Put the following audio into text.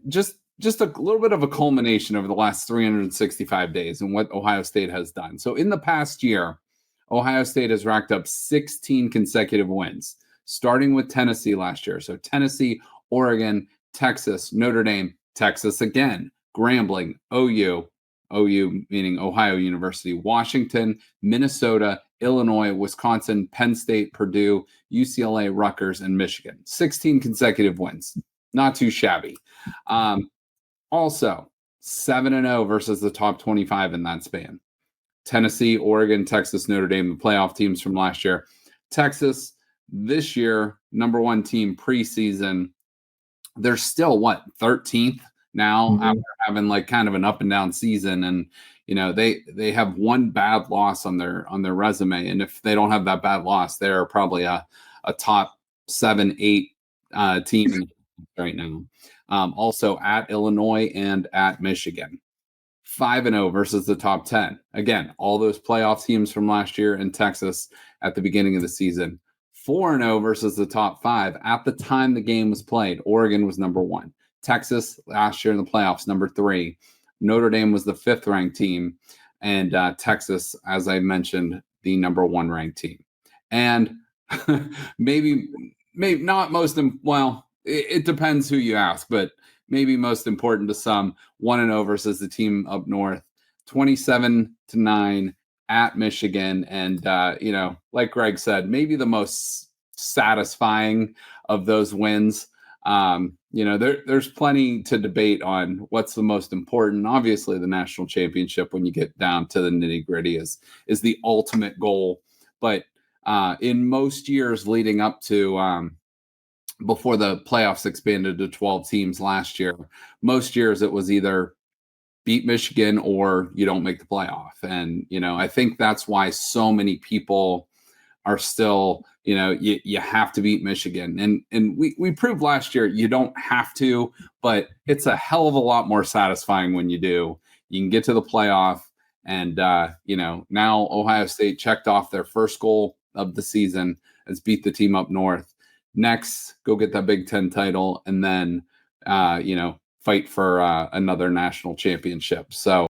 just a little bit of a culmination over the last 365 days and what Ohio State has done. So in the past year, Ohio State has racked up 16 consecutive wins, starting with Tennessee last year. So Tennessee, Oregon, Texas, Notre Dame, Texas again, Grambling, OU meaning Ohio University, Washington, Minnesota, Illinois, Wisconsin, Penn State, Purdue, UCLA, Rutgers, and Michigan. 16 consecutive wins. Not too shabby. Also, 7-0 versus the top 25 in that span. Tennessee, Oregon, Texas, Notre Dame, the playoff teams from last year. Texas, this year, number one team preseason. They're still, 13th now after having like kind of an up and down season. And, they have one bad loss on their resume. And if they don't have that bad loss, they're probably a top 7-8 team right now. Also at Illinois and at Michigan. 5-0 versus the top 10. Again, all those playoff teams from last year in Texas at the beginning of the season. 4-0 versus the top 5 at the time the game was played. Oregon was number 1. Texas last year in the playoffs, number 3. Notre Dame was the 5th ranked team. And Texas, as I mentioned, the number 1 ranked team. And maybe not most, it depends who you ask, but maybe most important to some, 1-0 versus the team up north, 27-9 at Michigan. And, like Greg said, maybe the most satisfying of those wins. There's plenty to debate on what's the most important. Obviously, the national championship, when you get down to the nitty gritty, is the ultimate goal. But in most years leading up to before the playoffs expanded to 12 teams last year, most years it was either beat Michigan or you don't make the playoff. And, I think that's why so many people are still, you have to beat Michigan. And we proved last year you don't have to, but it's a hell of a lot more satisfying when you do. You can get to the playoff. And, now Ohio State checked off their first goal of the season, has beat the team up north. Next, go get that Big Ten title, and then, fight for another national championship. So